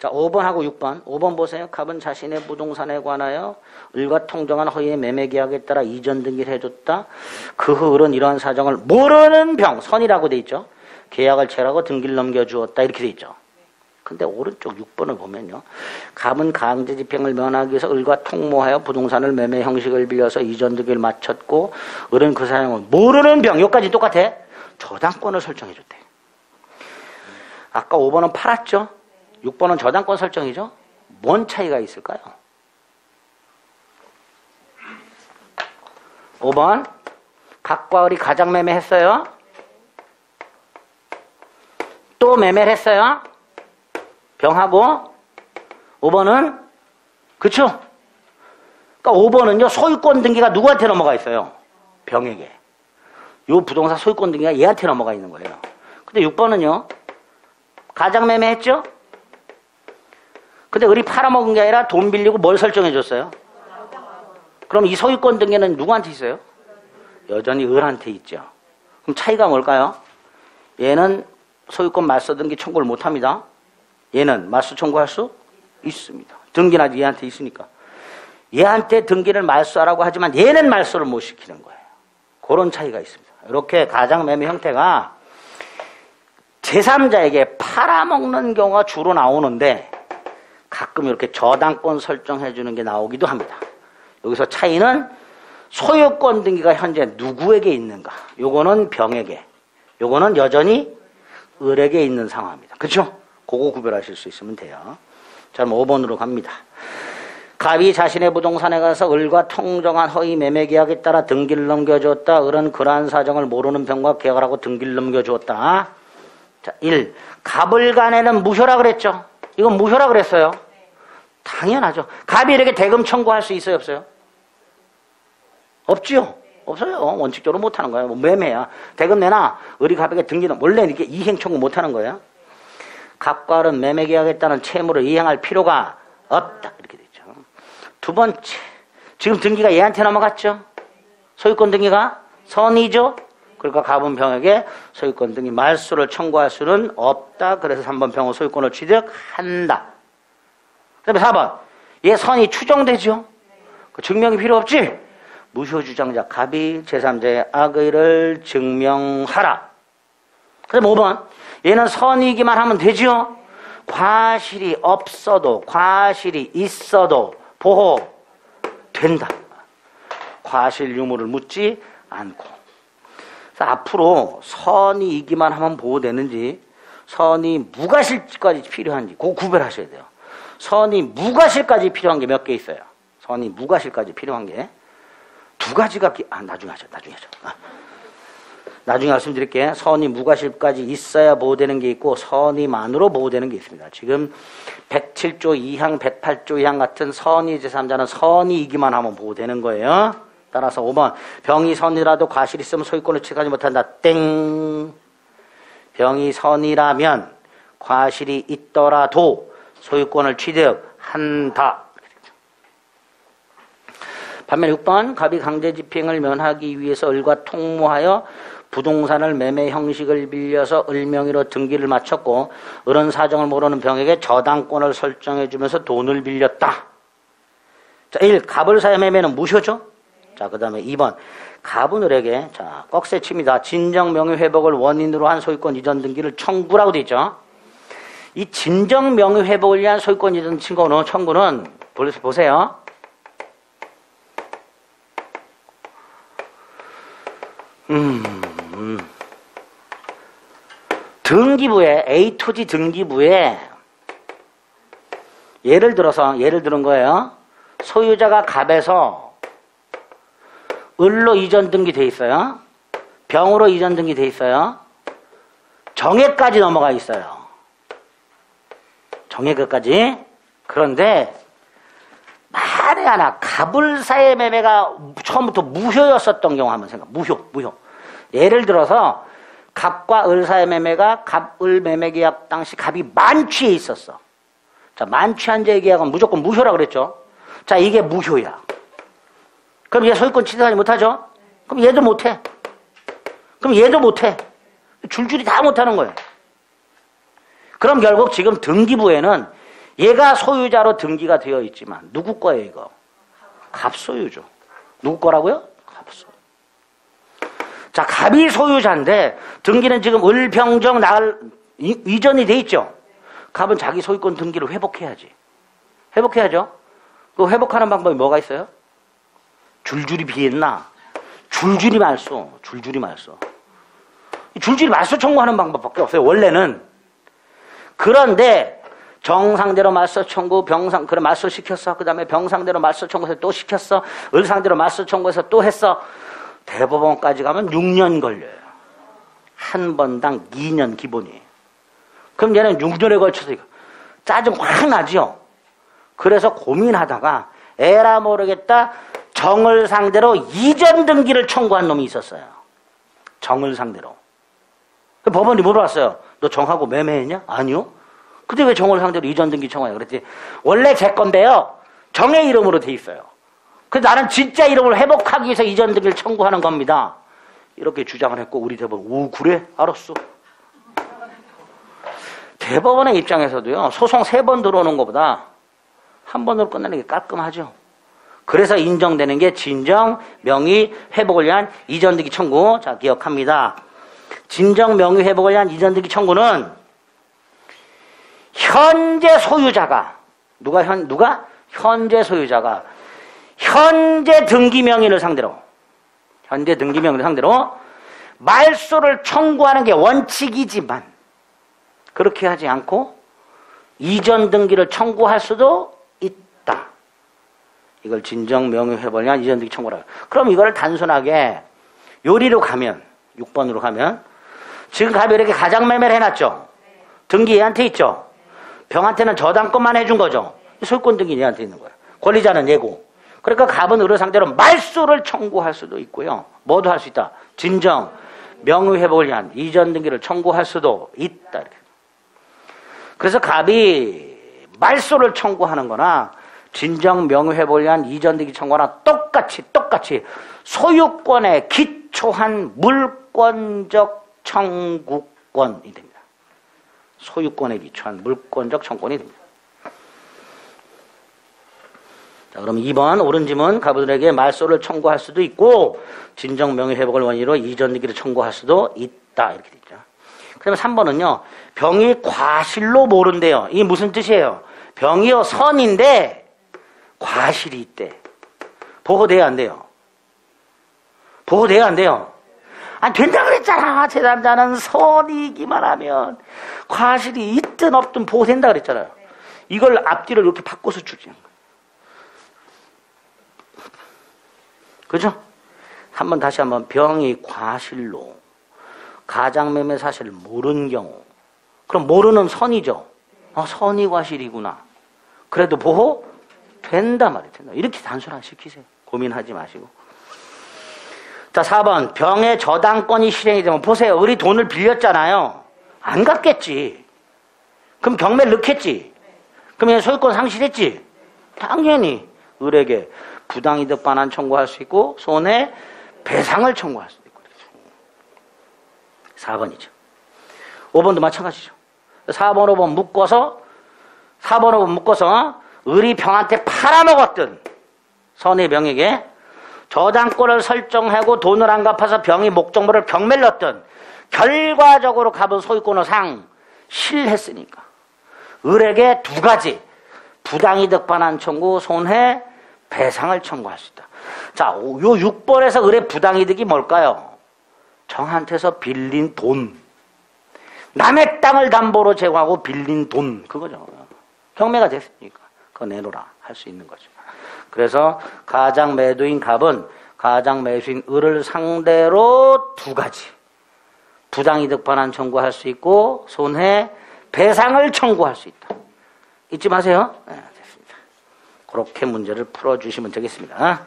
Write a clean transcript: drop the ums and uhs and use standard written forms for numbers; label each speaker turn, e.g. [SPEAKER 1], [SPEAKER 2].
[SPEAKER 1] 자, 5번하고 6번. 5번 보세요. 갑은 자신의 부동산에 관하여 을과 통정한 허위의 매매 계약에 따라 이전 등기를 해줬다. 그 후 을은 이러한 사정을 모르는 병, 선이라고 돼 있죠. 계약을 체하고 등기를 넘겨주었다. 이렇게 돼 있죠. 근데 오른쪽 6번을 보면요. 갑은 강제집행을 면하기 위해서 을과 통모하여 부동산을 매매 형식을 빌려서 이전 등기를 마쳤고 을은 그 사정을 모르는 병, 여기까지 똑같아. 저당권을 설정해 줬대. 아까 5번은 팔았죠. 6번은 저당권 설정이죠. 뭔 차이가 있을까요? 5번 갑과 을이 가장 매매했어요. 또 매매를 했어요. 병하고 5번은 그쵸? 그러니까 5번은요 소유권 등기가 누구한테 넘어가 있어요? 병에게. 요 부동산 소유권 등기가 얘한테 넘어가 있는 거예요. 근데 6번은요 가장 매매했죠? 근데 을이 팔아먹은 게 아니라 돈 빌리고 뭘 설정해 줬어요? 그럼 이 소유권 등기는 누구한테 있어요? 여전히 을한테 있죠. 그럼 차이가 뭘까요? 얘는 소유권 말소 등기 청구를 못합니다. 얘는 말소 청구할 수 있습니다. 등기는 아직 얘한테 있으니까. 얘한테 등기를 말소하라고 하지만 얘는 말소를 못 시키는 거예요. 그런 차이가 있습니다. 이렇게 가장매매 형태가 제3자에게 팔아먹는 경우가 주로 나오는데 가끔 이렇게 저당권 설정해 주는 게 나오기도 합니다. 여기서 차이는 소유권 등기가 현재 누구에게 있는가. 요거는 병에게, 요거는 여전히 을에게 있는 상황입니다. 그렇죠? 그거 구별하실 수 있으면 돼요. 자, 그럼 5번으로 갑니다. 갑이 자신의 부동산에 가서 을과 통정한 허위 매매 계약에 따라 등기를 넘겨주었다. 을은 그러한 사정을 모르는 병과 계약을 하고 등기를 넘겨주었다. 자, 1. 갑을 간에는 무효라 그랬죠? 이건 무효라 그랬어요. 당연하죠. 갑이 이렇게 대금 청구할 수 있어요, 없어요? 없지요? 없어요. 원칙적으로 못하는 거예요. 뭐 매매야. 대금 내나 을이 갑에게 등기는 원래 이렇게 이행 청구 못하는 거예요. 갑과 을은 매매 계약에 따른 채무를 이행할 필요가 없다. 이렇게 되죠. 두 번째, 지금 등기가 얘한테 넘어갔죠? 소유권 등기가 선이죠? 그러니까 갑은 병에게 소유권 등기 말소를 청구할 수는 없다. 그래서 3번 병은 소유권을 취득한다. 그 다음에 4번, 얘 선이 추정되죠? 그 증명이 필요 없지? 무효 주장자 갑이 제3자의 악의를 증명하라. 그 다음에 5번, 얘는 선이기만 하면 되죠? 과실이 없어도 과실이 있어도 보호된다. 과실 유무를 묻지 않고. 그래서 앞으로 선이이기만 하면 보호되는지 선이 무과실까지 필요한지 그거 구별하셔야 돼요. 선이 무과실까지 필요한 게 몇 개 있어요. 선이 무과실까지 필요한 게 두 가지가 나중에 하죠. 나중에 말씀드릴게요. 선이 무과실까지 있어야 보호되는 게 있고 선이만으로 보호되는 게 있습니다. 지금 107조 2항, 108조 2항 같은 선의 제3자는 선이이기만 하면 보호되는 거예요. 따라서 5번 병이 선이라도 과실이 있으면 소유권을 취득하지 못한다. 땡. 병이 선이라면 과실이 있더라도 소유권을 취득한다. 반면 6번 갑이 강제집행을 면하기 위해서 을과 통모하여 부동산을 매매 형식을 빌려서 을 명의로 등기를 마쳤고 을은 사정을 모르는 병에게 저당권을 설정해주면서 돈을 빌렸다. 자, 1. 갑을 사여 매매는 무효죠. 자, 그 다음에 2번 갑은 을에게 자 꺽쇠칩니다. 진정 명의 회복을 원인으로 한 소유권 이전 등기를 청구라고 되어 있죠. 이 진정 명의 회복을 위한 소유권 이전 청구는 보세요. 등기부에 A 토지 등기부에 예를 들은 거예요. 소유자가 갑에서 을로 이전 등기 돼 있어요. 병으로 이전 등기 돼 있어요. 정액까지 넘어가 있어요. 정액까지. 그런데 만에 하나 갑을사의 매매가 처음부터 무효였었던 경우 한번 생각. 무효. 예를 들어서 갑과 을사의 매매가 갑을 매매 계약 당시 갑이 만취해 있었어. 자, 만취한 자의 계약은 무조건 무효라 그랬죠. 자, 이게 무효야. 그럼 얘 소유권 취득하지 못하죠? 그럼 얘도 못해. 줄줄이 다 못하는 거예요. 그럼 결국 지금 등기부에는 얘가 소유자로 등기가 되어 있지만 누구 거예요 이거? 갑소유죠. 누구 거라고요? 갑소. 자, 갑이 소유자인데 등기는 지금 을병정 나을 이전이 돼 있죠. 갑은 자기 소유권 등기를 회복해야지. 회복해야죠. 그 회복하는 방법이 뭐가 있어요? 줄줄이 비했나? 줄줄이 말소. 줄줄이 말소. 줄줄이 말소 청구하는 방법밖에 없어요. 원래는. 그런데 정상대로 말소 청구, 병상 그래 말소 시켰어. 그다음에 병상대로 말소 청구해서 또 시켰어. 을상대로 말소 청구해서 또 했어. 대법원까지 가면 6년 걸려요. 한 번당 2년 기본이에요. 그럼 얘는 6년에 걸쳐서 이거 짜증 확 나죠. 그래서 고민하다가 에라 모르겠다 정을 상대로 이전 등기를 청구한 놈이 있었어요. 정을 상대로. 법원이 물어봤어요. 너 정하고 매매했냐? 아니요. 근데 왜 정을 상대로 이전 등기 청구해? 그랬더니 원래 제 건데요. 정의 이름으로 돼 있어요. 그래서 나는 진짜 이름을 회복하기 위해서 이전 등기를 청구하는 겁니다. 이렇게 주장을 했고 우리 대법원 오 그래? 알았어. 대법원의 입장에서도요. 소송 3번 들어오는 것보다 한 번으로 끝나는 게 깔끔하죠. 그래서 인정되는 게 진정 명의 회복을 위한 이전 등기 청구. 자, 기억합니다. 진정 명의 회복을 위한 이전 등기 청구는 현재 소유자가 누가 현재 소유자가 현재 등기 명의를 상대로 말소를 청구하는 게 원칙이지만 그렇게 하지 않고 이전 등기를 청구할 수도 있다. 이걸 진정 명의 회복을 위한 이전 등기 청구라. 그럼 이걸 단순하게 요리로 가면 6번으로 가면 지금 갑이 이렇게 가장매매를 해놨죠. 등기 얘한테 있죠. 병한테는 저당권만 해준 거죠. 소유권 등기 얘한테 있는 거예요. 권리자는 얘고. 그러니까 갑은 을을 상대로 말소를 청구할 수도 있고요. 뭐도 할 수 있다. 진정 명의 회복을 위한 이전 등기를 청구할 수도 있다. 이렇게. 그래서 갑이 말소를 청구하는 거나 진정 명의 회복을 위한 이전 등기 청구나 똑같이 소유권에 기초한 물권적 청구권이 됩니다. 소유권에 기초한 물권적 청구권이 됩니다. 자, 그럼 2번 옳은 지문 갑들에게 말소를 청구할 수도 있고 진정 명의 회복을 원인으로 이전 등기를 청구할 수도 있다. 이렇게 되죠. 그다음에 3번은요. 병이 과실로 모른대요. 이게 무슨 뜻이에요? 병이요 선인데 과실이 있대. 보호돼야 안 돼요. 보호돼야 안 돼요. 아니 된다 그랬잖아. 제3자는 선이기만 하면 과실이 있든 없든 보호된다 그랬잖아요. 이걸 앞뒤를 이렇게 바꿔서 주지. 그죠? 다시 한번 병이 과실로 가장매매 사실을 모르는 경우 그럼 모르는 선이죠. 선이 과실이구나. 그래도 보호 된다 말이 된다. 이렇게 단순화시키세요. 고민하지 마시고. 자 4번 병의 저당권이 실행이 되면 보세요. 우리 돈을 빌렸잖아요. 안 갚겠지. 그럼 경매를 넣겠지. 그럼 얘 소유권 상실했지. 당연히 을에게 부당이득 반환 청구할 수 있고 손해 배상을 청구할 수도 있고. 4번이죠. 5번도 마찬가지죠. 4번, 5번 묶어서 을이 병한테 팔아먹었던 선의 병에게 저당권을 설정하고 돈을 안 갚아서 병이 목적물을 경매를 넣었던 결과적으로 갑은 소유권을 상실했으니까 을에게 2가지 부당이득 반환 청구, 손해 배상을 청구할 수 있다. 자, 요 6번에서 을의 부당이득이 뭘까요? 정한테서 빌린 돈. 남의 땅을 담보로 제공하고 빌린 돈. 그거죠. 경매가 됐으니까 그거 내놓으라 할 수 있는 거죠. 그래서 가장 매도인 갑은 가장 매수인 을을 상대로 2가지 부당이득 반환 청구할 수 있고 손해 배상을 청구할 수 있다. 잊지 마세요. 네, 됐습니다. 그렇게 문제를 풀어주시면 되겠습니다.